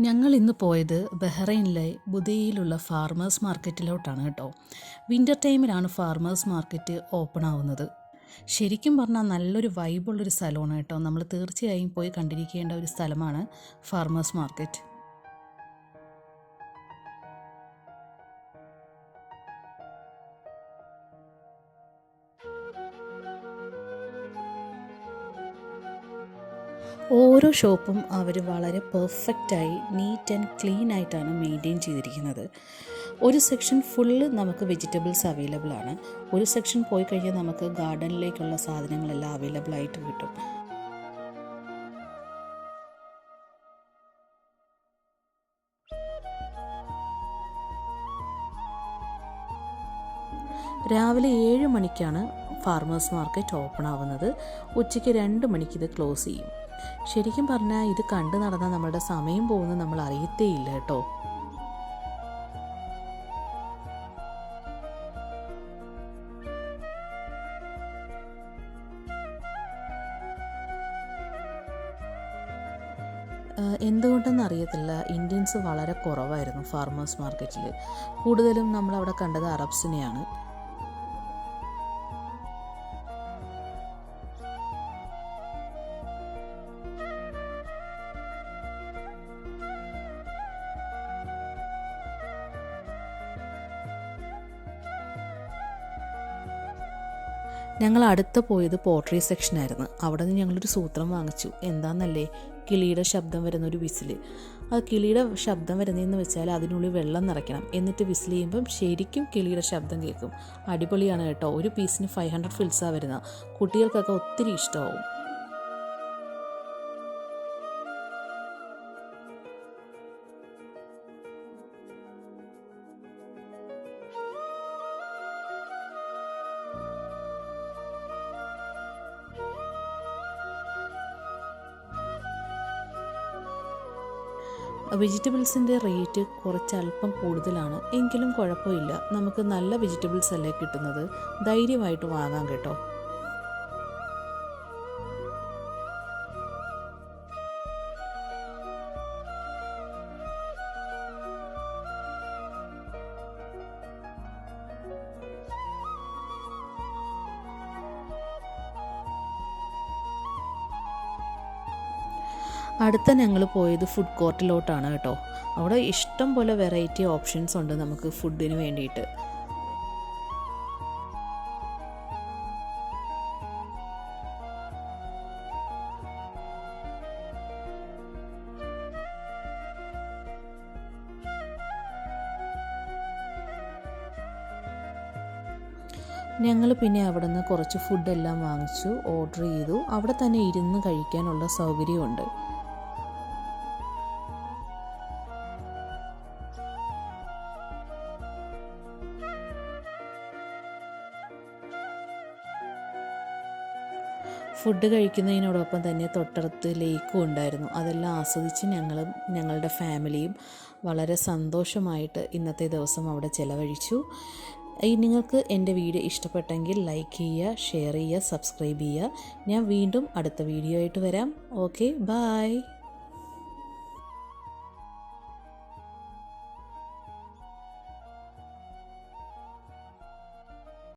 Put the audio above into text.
ഞങ്ങൾ ഇന്ന് പോയത് ബഹ്റൈനിലെ ബുദയിലുള്ള ഫാർമേഴ്സ് മാർക്കറ്റിലോട്ടാണ് കേട്ടോ. വിൻ്റർ ടൈമിലാണ് ഫാർമേഴ്സ് മാർക്കറ്റ് ഓപ്പൺ ആവുന്നത്. ശരിക്കും പറഞ്ഞാൽ നല്ലൊരു വൈബുള്ളൊരു സ്ഥലമാണ് കേട്ടോ. നമ്മൾ തീർച്ചയായും പോയി കണ്ടിരിക്കേണ്ട ഒരു സ്ഥലമാണ് ഫാർമേഴ്സ് മാർക്കറ്റ്. ഓരോ ഷോപ്പും അവർ വളരെ പെർഫെക്റ്റായി നീറ്റ് ആൻഡ് ക്ലീൻ ആയിട്ടാണ് മെയിൻറ്റെയിൻ ചെയ്തിരിക്കുന്നത്. ഒരു സെക്ഷൻ ഫുള്ള് നമുക്ക് വെജിറ്റബിൾസ് അവൈലബിൾ ആണ്. ഒരു സെക്ഷൻ പോയി കഴിഞ്ഞാൽ നമുക്ക് ഗാർഡനിലേക്കുള്ള സാധനങ്ങളെല്ലാം അവൈലബിൾ ആയിട്ട് കിട്ടും. രാവിലെ 7 മണിക്കാണ് ഫാർമേഴ്സ് മാർക്കറ്റ് ഓപ്പൺ ആവുന്നത്. ഉച്ചയ്ക്ക് 2 മണിക്ക് ഇത് ക്ലോസ് ചെയ്യും. ശരിക്കും പറഞ്ഞാൽ ഇത് കണ്ടു നടന്നാൽ നമ്മളുടെ സമയം പോകുന്നത് നമ്മൾ അറിയത്തേയില്ല കേട്ടോ. എന്തുകൊണ്ടെന്ന് അറിയത്തില്ല, ഇന്ത്യൻസ് വളരെ കുറവായിരുന്നു ഫാർമേഴ്സ് മാർക്കറ്റിൽ. കൂടുതലും നമ്മളവിടെ കണ്ടത് അറബ്സിനെയാണ്. ഞങ്ങൾ അടുത്ത് പോയത് പോട്രി സെക്ഷനായിരുന്നു. അവിടെ നിന്ന് ഞങ്ങളൊരു സൂത്രം വാങ്ങിച്ചു. എന്താണെന്നല്ലേ, കിളിയുടെ ശബ്ദം വരുന്നൊരു വിസിൽ. ആ കിളിയുടെ ശബ്ദം വരുന്നതെന്ന് വെച്ചാൽ അതിനുള്ളിൽ വെള്ളം നിറയ്ക്കണം. എന്നിട്ട് വിസിൽ ചെയ്യുമ്പം ശരിക്കും കിളിയുടെ ശബ്ദം കേൾക്കും. അടിപൊളിയാണ് കേട്ടോ. ഒരു പീസിന് 500 ഫിൽസാണ് വരുന്നത്. കുട്ടികൾക്കൊക്കെ ഒത്തിരി ഇഷ്ടമാവും. വെജിറ്റബിൾസിൻ്റെ റേറ്റ് കുറച്ച് അല്പം കൂടുതലാണ്, എങ്കിലും കുഴപ്പമില്ല. നമുക്ക് നല്ല വെജിറ്റബിൾസ് അല്ലേ കിട്ടുന്നത്. ധൈര്യമായിട്ട് വാങ്ങാം കേട്ടോ. അടുത്ത ഞങ്ങൾ പോയത് ഫുഡ് കോർട്ടിലോട്ടാണ് കേട്ടോ. അവിടെ ഇഷ്ടം പോലെ വെറൈറ്റി ഓപ്ഷൻസ് ഉണ്ട് നമുക്ക് ഫുഡിന് വേണ്ടിയിട്ട്. ഞങ്ങൾ പിന്നെ അവിടെ നിന്ന് കുറച്ച് ഫുഡെല്ലാം വാങ്ങിച്ചു, ഓർഡർ ചെയ്തു. അവിടെ തന്നെ ഇരുന്ന് കഴിക്കാനുള്ള സൗകര്യമുണ്ട്. ഫുഡ് കഴിക്കുന്നതിനോടൊപ്പം തന്നെ തൊട്ടടുത്ത് ലേക്കും ഉണ്ടായിരുന്നു. അതെല്ലാം ആസ്വദിച്ച് ഞങ്ങളും ഞങ്ങളുടെ ഫാമിലിയും വളരെ സന്തോഷമായിട്ട് ഇന്നത്തെ ദിവസം അവിടെ ചിലവഴിച്ചു. നിങ്ങൾക്ക് എൻ്റെ വീഡിയോ ഇഷ്ടപ്പെട്ടെങ്കിൽ ലൈക്ക് ചെയ്യുക, ഷെയർ ചെയ്യുക, സബ്സ്ക്രൈബ് ചെയ്യുക. ഞാൻ വീണ്ടും അടുത്ത വീഡിയോ ആയിട്ട് വരാം. Okay, by.